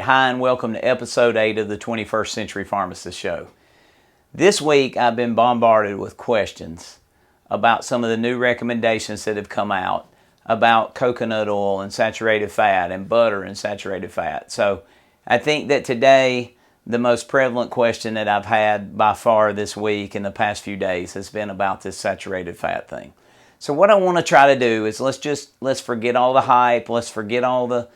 Hi, and welcome to episode 8 of the 21st Century Pharmacist Show. This week I've been bombarded with questions about some of the new recommendations that have come out about coconut oil and saturated fat and butter and saturated fat. So I think that today the most prevalent question that I've had by far this week in the past few days has been about this saturated fat thing. So what I want to try to do is let's forget all the hype, let's forget all the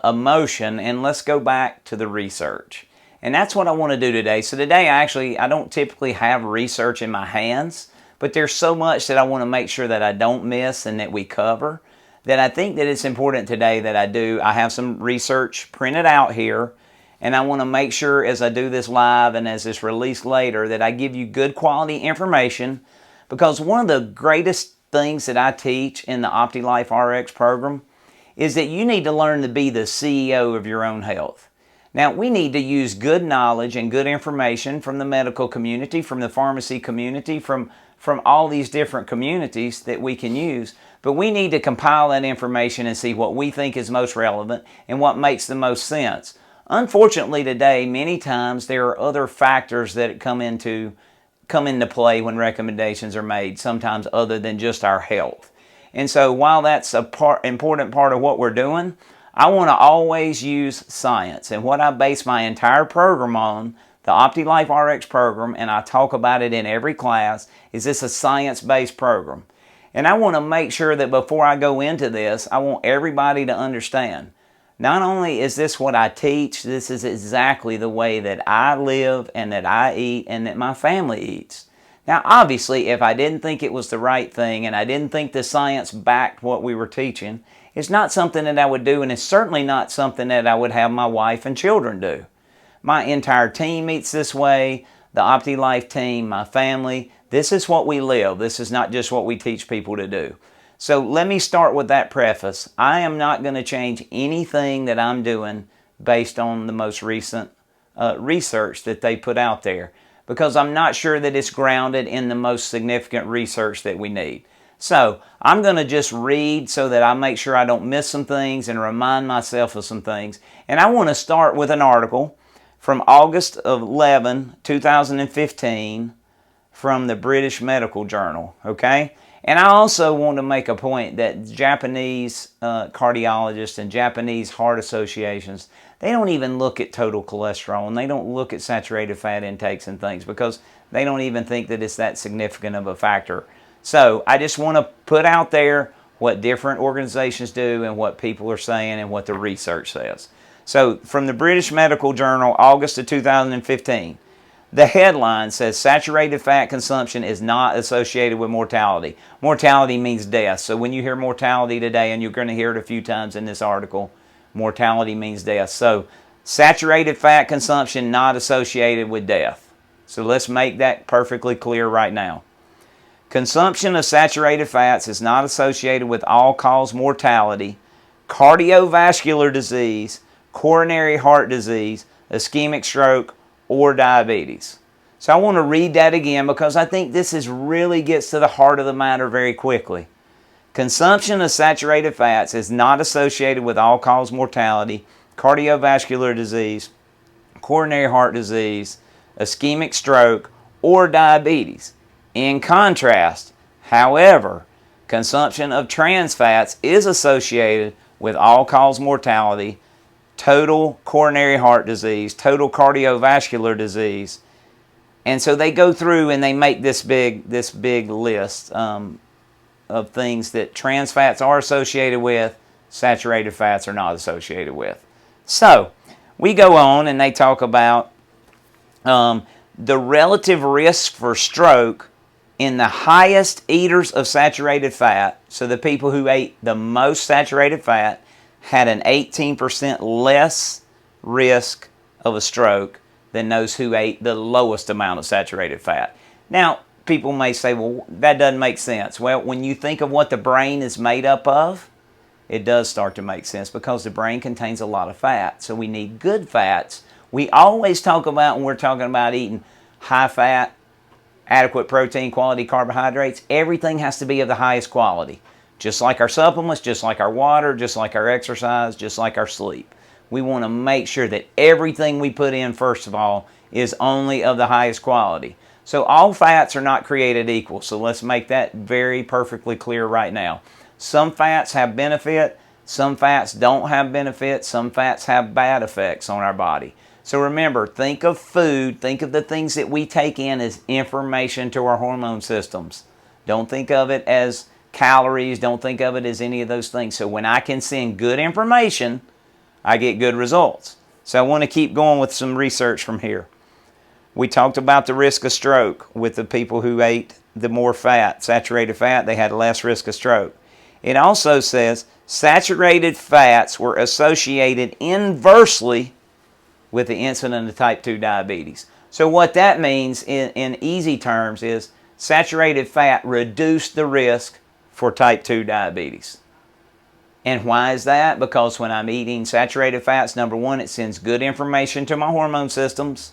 emotion, and let's go back to the research. And that's what I want to do today. So today I don't typically have research in my hands, but there's so much that I want to make sure that I don't miss and that we cover, that I think that it's important today that I have some research printed out here, and I want to make sure as I do this live and as it's released later that I give you good quality information, because one of the greatest things that I teach in the OptiLife RX program is that you need to learn to be the CEO of your own health. Now, we need to use good knowledge and good information from the medical community, from the pharmacy community, from all these different communities that we can use, but we need to compile that information and see what we think is most relevant and what makes the most sense. Unfortunately today, many times there are other factors that come into play when recommendations are made, sometimes other than just our health. And so while that's an important part of what we're doing, I want to always use science. And what I base my entire program on, the OptiLife RX program, and I talk about it in every class, is this a science-based program. And I want to make sure that before I go into this, I want everybody to understand, not only is this what I teach, this is exactly the way that I live and that I eat and that my family eats. Now, obviously, if I didn't think it was the right thing and I didn't think the science backed what we were teaching, it's not something that I would do, and it's certainly not something that I would have my wife and children do. My entire team eats this way, the OptiLife team, my family. This is what we live. This is not just what we teach people to do. So let me start with that preface. I am not going to change anything that I'm doing based on the most recent research that they put out there, because I'm not sure that it's grounded in the most significant research that we need. So I'm going to just read so that I make sure I don't miss some things and remind myself of some things. And I want to start with an article from August 11, 2015 from the British Medical Journal, okay? And I also want to make a point that Japanese cardiologists and Japanese heart associations, they don't even look at total cholesterol and they don't look at saturated fat intakes and things because they don't even think that it's that significant of a factor. So I just want to put out there what different organizations do and what people are saying and what the research says. So from the British Medical Journal, August of 2015, the headline says saturated fat consumption is not associated with mortality. Mortality means death. So when you hear mortality today, and you're going to hear it a few times in this article, mortality means death. So saturated fat consumption not associated with death. So let's make that perfectly clear right now. Consumption of saturated fats is not associated with all-cause mortality, cardiovascular disease, coronary heart disease, ischemic stroke, or diabetes. So I want to read that again because I think this really gets to the heart of the matter very quickly. Consumption of saturated fats is not associated with all-cause mortality, cardiovascular disease, coronary heart disease, ischemic stroke, or diabetes. In contrast, however, consumption of trans fats is associated with all-cause mortality, total coronary heart disease, total cardiovascular disease. And so they go through and they make this big list of things that trans fats are associated with, saturated fats are not associated with. So we go on and they talk about the relative risk for stroke in the highest eaters of saturated fat. So the people who ate the most saturated fat had an 18% less risk of a stroke than those who ate the lowest amount of saturated fat. Now, people may say, well, that doesn't make sense. Well, when you think of what the brain is made up of, it does start to make sense because the brain contains a lot of fat. So we need good fats. We always talk about, when we're talking about eating high fat, adequate protein, quality carbohydrates, everything has to be of the highest quality. Just like our supplements, just like our water, just like our exercise, just like our sleep. We want to make sure that everything we put in, first of all, is only of the highest quality. So all fats are not created equal. So let's make that very perfectly clear right now. Some fats have benefit, some fats don't have benefit, some fats have bad effects on our body. So remember, think of food, think of the things that we take in as information to our hormone systems. Don't think of it as calories, don't think of it as any of those things. So when I can send good information, I get good results. So I want to keep going with some research from here. We talked about the risk of stroke with the people who ate the more fat, saturated fat, they had less risk of stroke. It also says saturated fats were associated inversely with the incidence of type 2 diabetes. So what that means in easy terms is saturated fat reduced the risk for type 2 diabetes. And why is that? Because when I'm eating saturated fats, number one, it sends good information to my hormone systems,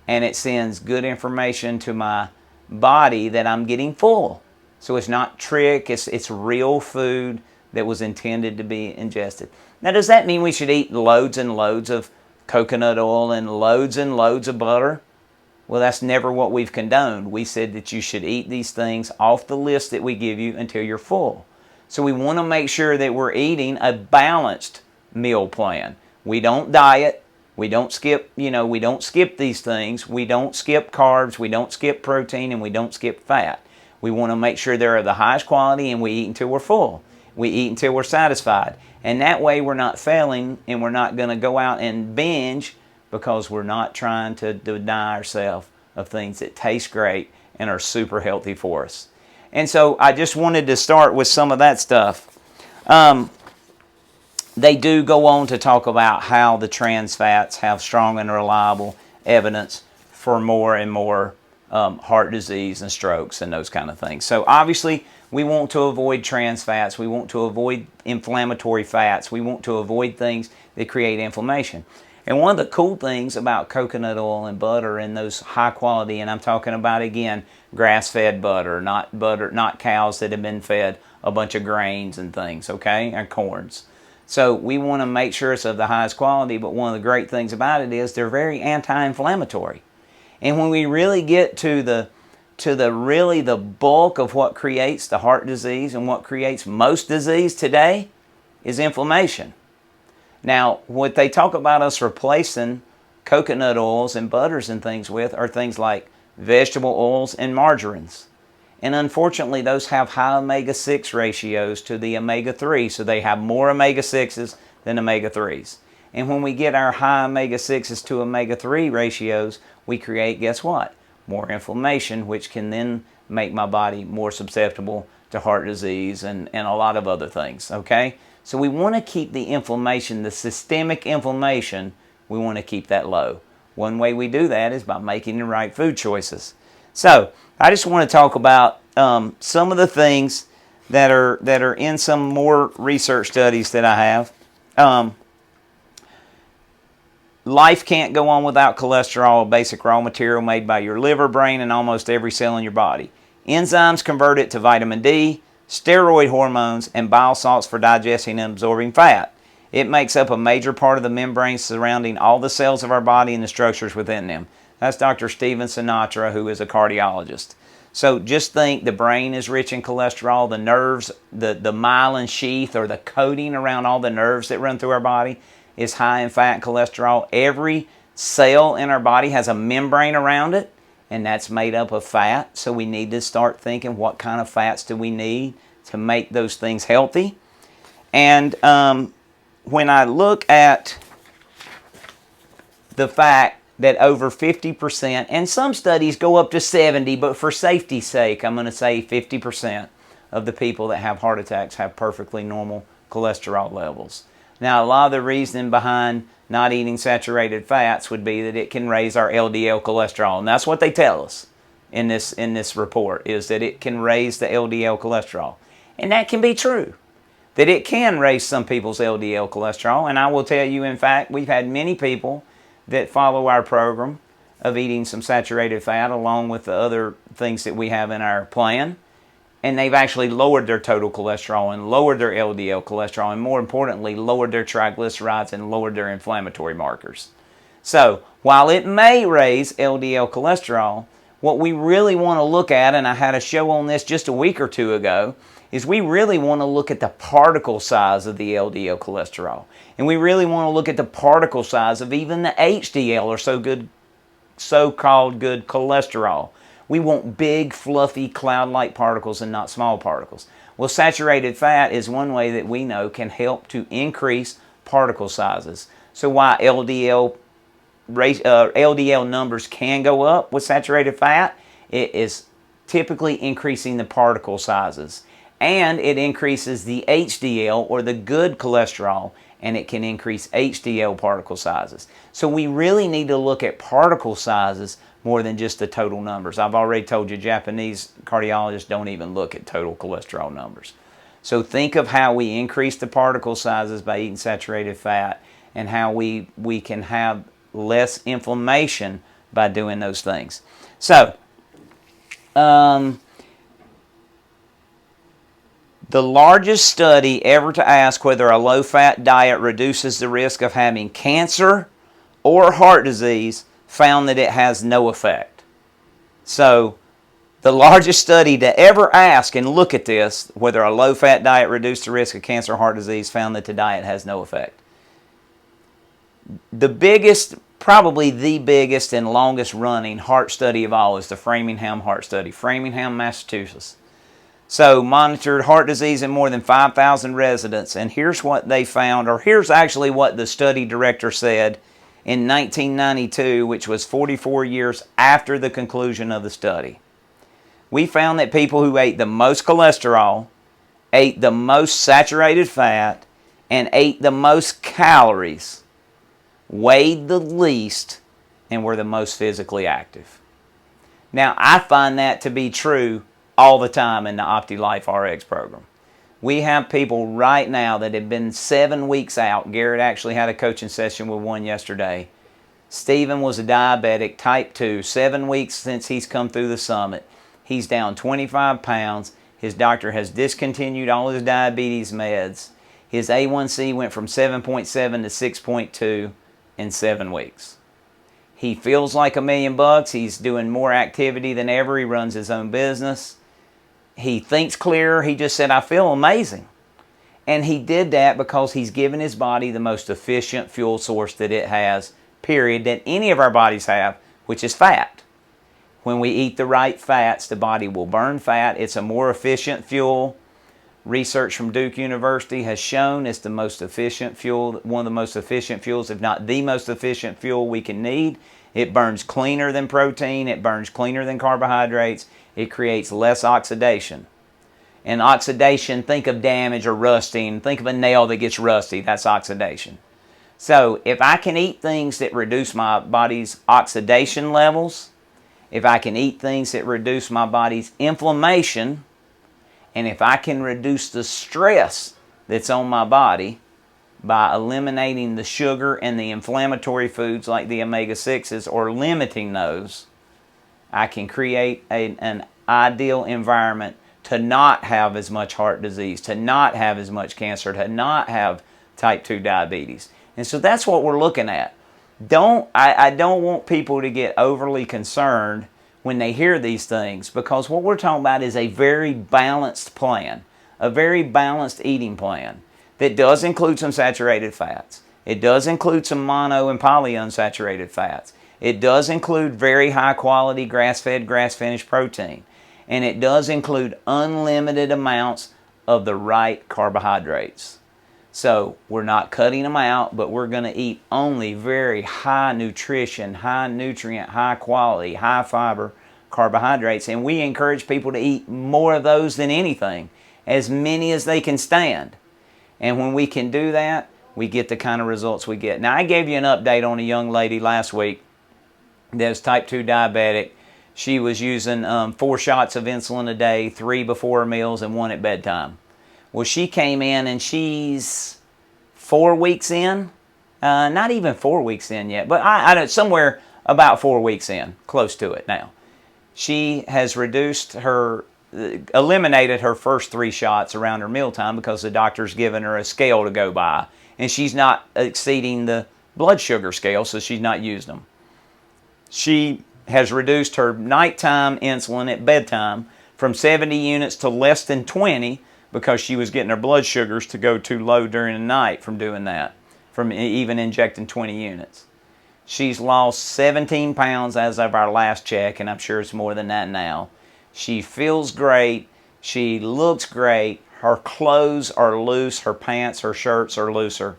and it sends good information to my body that I'm getting full. So it's not trick, it's real food that was intended to be ingested. Now, does that mean we should eat loads and loads of coconut oil and loads of butter? Well, that's never what we've condoned. We said that you should eat these things off the list that we give you until you're full. So we want to make sure that we're eating a balanced meal plan. We don't diet. We don't skip, we don't skip these things. We don't skip carbs. We don't skip protein, and we don't skip fat. We want to make sure they're of the highest quality, and we eat until we're full. We eat until we're satisfied. And that way we're not failing, and we're not going to go out and binge, because we're not trying to deny ourselves of things that taste great and are super healthy for us. And so I just wanted to start with some of that stuff. They do go on to talk about how the trans fats have strong and reliable evidence for more and more heart disease and strokes and those kind of things. So obviously we want to avoid trans fats. We want to avoid inflammatory fats. We want to avoid things that create inflammation. And one of the cool things about coconut oil and butter and those high quality, and I'm talking about, again, grass-fed butter, not cows that have been fed a bunch of grains and things, okay, and corns. So we want to make sure it's of the highest quality, but one of the great things about it is they're very anti-inflammatory. And when we really get to the bulk of what creates the heart disease and what creates most disease today is inflammation. Now, what they talk about us replacing coconut oils and butters and things with are things like vegetable oils and margarines. And unfortunately, those have high omega-6 ratios to the omega-3, so they have more omega-6s than omega-3s. And when we get our high omega-6s to omega-3 ratios, we create, guess what? More inflammation, which can then make my body more susceptible to heart disease and a lot of other things, okay? So we want to keep the inflammation, the systemic inflammation, we want to keep that low. One way we do that is by making the right food choices. So I just want to talk about some of the things that are in some more research studies that I have. Life can't go on without cholesterol, a basic raw material made by your liver, brain, and almost every cell in your body. Enzymes convert it to vitamin D, steroid hormones, and bile salts for digesting and absorbing fat. It makes up a major part of the membrane surrounding all the cells of our body and the structures within them. That's Dr. Steven Sinatra, who is a cardiologist. So just think the brain is rich in cholesterol, the nerves, the myelin sheath, or the coating around all the nerves that run through our body, is high in fat and cholesterol. Every cell in our body has a membrane around it, and that's made up of fat. So we need to start thinking, what kind of fats do we need to make those things healthy? And when I look at the fact that over 50%, and some studies go up to 70%, but for safety's sake, I'm going to say 50% of the people that have heart attacks have perfectly normal cholesterol levels. Now, a lot of the reasoning behind not eating saturated fats would be that it can raise our LDL cholesterol, and that's what they tell us in this report, is that it can raise the LDL cholesterol. And that can be true, that it can raise some people's LDL cholesterol, and I will tell you, in fact, we've had many people that follow our program of eating some saturated fat along with the other things that we have in our plan, and they've actually lowered their total cholesterol and lowered their LDL cholesterol, and more importantly, lowered their triglycerides and lowered their inflammatory markers. So, while it may raise LDL cholesterol, what we really want to look at, and I had a show on this just a week or two ago, is we really want to look at the particle size of the LDL cholesterol. And we really want to look at the particle size of even the HDL, or so-called good cholesterol. We want big, fluffy, cloud-like particles and not small particles. Well, saturated fat is one way that we know can help to increase particle sizes. So why LDL numbers can go up with saturated fat, it is typically increasing the particle sizes. And it increases the HDL, or the good cholesterol, and it can increase HDL particle sizes. So we really need to look at particle sizes more than just the total numbers. I've already told you Japanese cardiologists don't even look at total cholesterol numbers. So think of how we increase the particle sizes by eating saturated fat, and how we can have less inflammation by doing those things. So, the largest study ever to ask whether a low-fat diet reduces the risk of having cancer or heart disease found that it has no effect. So, the largest study to ever ask and look at this, whether a low-fat diet reduced the risk of cancer or heart disease, found that the diet has no effect. The biggest, probably the biggest and longest running heart study of all is the Framingham Heart Study, Framingham, Massachusetts. So, monitored heart disease in more than 5,000 residents, and here's what they found, or here's actually what the study director said in 1992, which was 44 years after the conclusion of the study. We found that people who ate the most cholesterol, ate the most saturated fat, and ate the most calories weighed the least and were the most physically active. Now, I find that to be true all the time in the OptiLife RX program. We have people right now that have been 7 weeks out. Garrett actually had a coaching session with one yesterday. Stephen was a diabetic, type 2, 7 weeks since he's come through the summit. He's down 25 pounds. His doctor has discontinued all his diabetes meds. His A1C went from 7.7 to 6.2 in 7 weeks. He feels like $1,000,000. He's doing more activity than ever. He runs his own business. He thinks clearer. He just said, I feel amazing. And he did that because he's given his body the most efficient fuel source that it has, period, that any of our bodies have, which is fat. When we eat the right fats, the body will burn fat. It's a more efficient fuel. Research from Duke University has shown it's the most efficient fuel, one of the most efficient fuels, if not the most efficient fuel we can need. It burns cleaner than protein. It burns cleaner than carbohydrates. It creates less oxidation. And oxidation, think of damage or rusting. Think of a nail that gets rusty. That's oxidation. So if I can eat things that reduce my body's oxidation levels, if I can eat things that reduce my body's inflammation, and if I can reduce the stress that's on my body by eliminating the sugar and the inflammatory foods like the omega-6s, or limiting those, I can create an ideal environment to not have as much heart disease, to not have as much cancer, to not have type 2 diabetes. And so that's what we're looking at. I don't want people to get overly concerned when they hear these things, because what we're talking about is a very balanced plan, a very balanced eating plan that does include some saturated fats. It does include some mono and polyunsaturated fats. It does include very high quality grass-fed, grass-finished protein. And it does include unlimited amounts of the right carbohydrates. So we're not cutting them out, but we're going to eat only very high nutrition, high nutrient, high quality, high fiber carbohydrates. And we encourage people to eat more of those than anything, as many as they can stand. And when we can do that, we get the kind of results we get. Now, I gave you an update on a young lady last week that was type 2 diabetic. She was using 4 shots of insulin a day, 3 before her meals and 1 at bedtime. Well, she came in and she's 4 weeks in, not even 4 weeks in yet, but I don't, somewhere about 4 weeks in, close to it now. She has reduced her eliminated her first 3 shots around her mealtime because the doctor's given her a scale to go by. And she's not exceeding the blood sugar scale, so she's not using them. She has reduced her nighttime insulin at bedtime from 70 units to less than 20 because she was getting her blood sugars to go too low during the night from doing that, from even injecting 20 units. She's lost 17 pounds as of our last check, and I'm sure it's more than that now. She feels great. She looks great. Her clothes are loose. Her pants, her shirts are looser.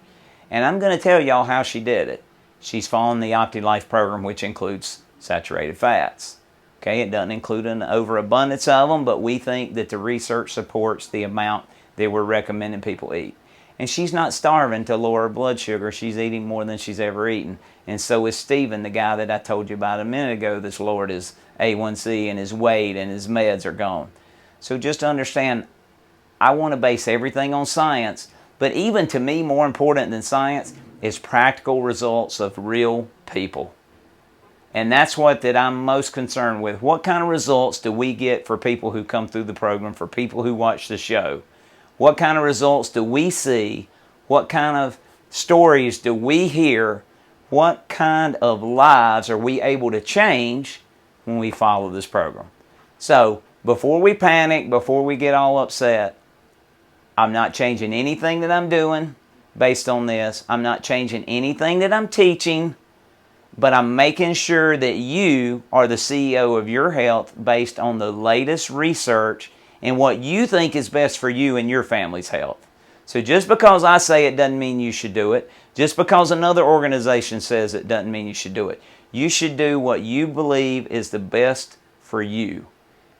And I'm going to tell y'all how she did it. She's following the OptiLife program, which includes saturated fats. Okay, it doesn't include an overabundance of them, but we think that the research supports the amount that we're recommending people eat. And she's not starving to lower her blood sugar. She's eating more than she's ever eaten. And so is Stephen, the guy that I told you about a minute ago that's lowered his A1C and his weight and his meds are gone. So just understand, I want to base everything on science, but even to me, more important than science is practical results of real people. And that's what that I'm most concerned with. What kind of results do we get for people who come through the program, for people who watch the show? What kind of results do we see? What kind of stories do we hear? What kind of lives are we able to change when we follow this program? So, before we panic, before we get all upset, I'm not changing anything that I'm doing based on this. I'm not changing anything that I'm teaching, but I'm making sure that you are the CEO of your health based on the latest research and what you think is best for you and your family's health. So just because I say it doesn't mean you should do it. Just because another organization says it doesn't mean you should do it. You should do what you believe is the best for you.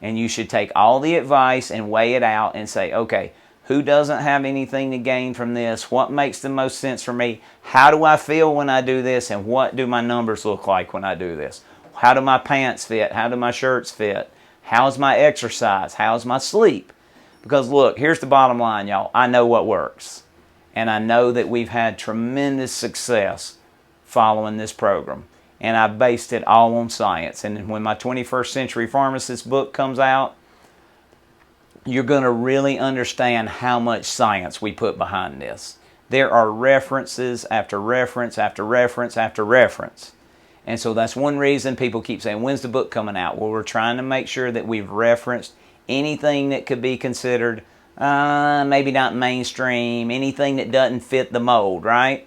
And you should take all the advice and weigh it out and say, okay, who doesn't have anything to gain from this? What makes the most sense for me? How do I feel when I do this? And what do my numbers look like when I do this? How do my pants fit? How do my shirts fit? How's my exercise? How's my sleep? Because look, here's the bottom line, y'all. I know what works. And I know that we've had tremendous success following this program. And I based it all on science. And when my 21st Century Pharmacist book comes out, you're going to really understand how much science we put behind this. There are references after reference after reference after reference. And so that's one reason people keep saying, when's the book coming out? Well, we're trying to make sure that we've referenced anything that could be considered maybe not mainstream, anything that doesn't fit the mold, right?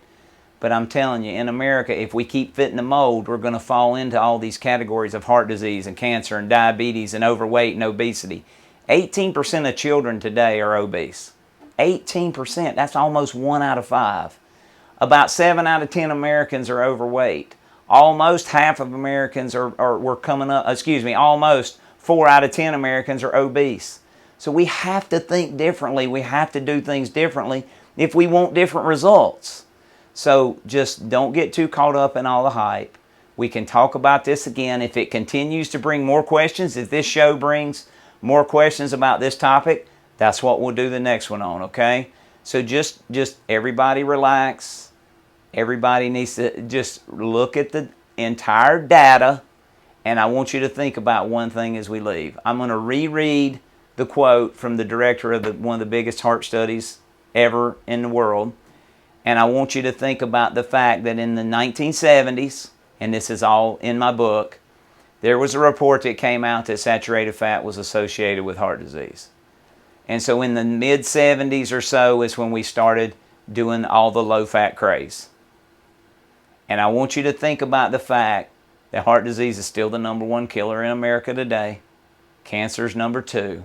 But I'm telling you, in America, if we keep fitting the mold, we're going to fall into all these categories of heart disease and cancer and diabetes and overweight and obesity. 18% of children today are obese. 18%. That's almost 1 out of 5. About 7 out of 10 Americans are overweight. Almost half of Americans almost 4 out of 10 Americans are obese. So we have to think differently. We have to do things differently if we want different results. So just don't get too caught up in all the hype. We can talk about this again. If it continues to bring more questions, if this show brings more questions about this topic, that's what we'll do the next one on, okay? So just everybody relax. Everybody needs to just look at the entire data, and I want you to think about one thing as we leave. I'm going to reread the quote from the director of one of the biggest heart studies ever in the world, and I want you to think about the fact that in the 1970s, and this is all in my book, there was a report that came out that saturated fat was associated with heart disease. And so in the mid-70s or so is when we started doing all the low-fat craze. And I want you to think about the fact that heart disease is still the #1 killer in America today. Cancer is #2.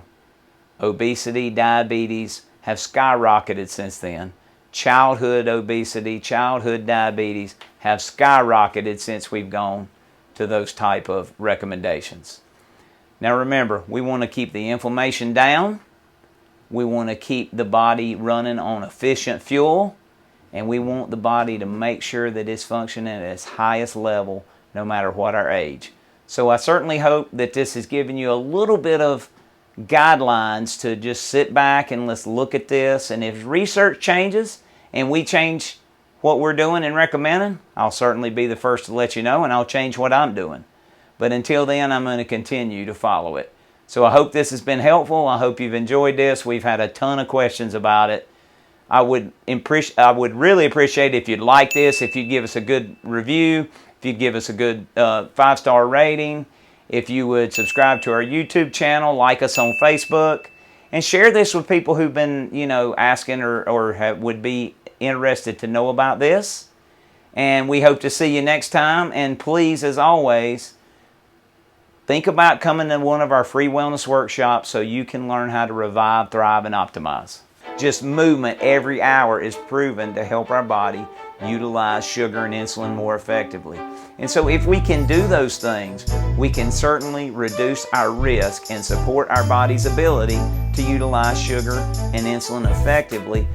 Obesity, diabetes have skyrocketed since then. Childhood obesity, childhood diabetes have skyrocketed since we've gone to those type of recommendations. Now remember, we want to keep the inflammation down. We want to keep the body running on efficient fuel. And we want the body to make sure that it's functioning at its highest level no matter what our age. So I certainly hope that this has given you a little bit of guidelines to just sit back and let's look at this. And if research changes and we change what we're doing and recommending, I'll certainly be the first to let you know, and I'll change what I'm doing. But until then, I'm going to continue to follow it. So I hope this has been helpful. I hope you've enjoyed this. We've had a ton of questions about it. I would really appreciate it if you'd like this, if you'd give us a good review, if you'd give us a good 5-star rating, if you would subscribe to our YouTube channel, like us on Facebook, and share this with people who've been, asking or would be interested to know about this. And we hope to see you next time. And please, as always, think about coming to one of our free wellness workshops so you can learn how to revive, thrive, and optimize. Just movement every hour is proven to help our body utilize sugar and insulin more effectively. And so if we can do those things, we can certainly reduce our risk and support our body's ability to utilize sugar and insulin effectively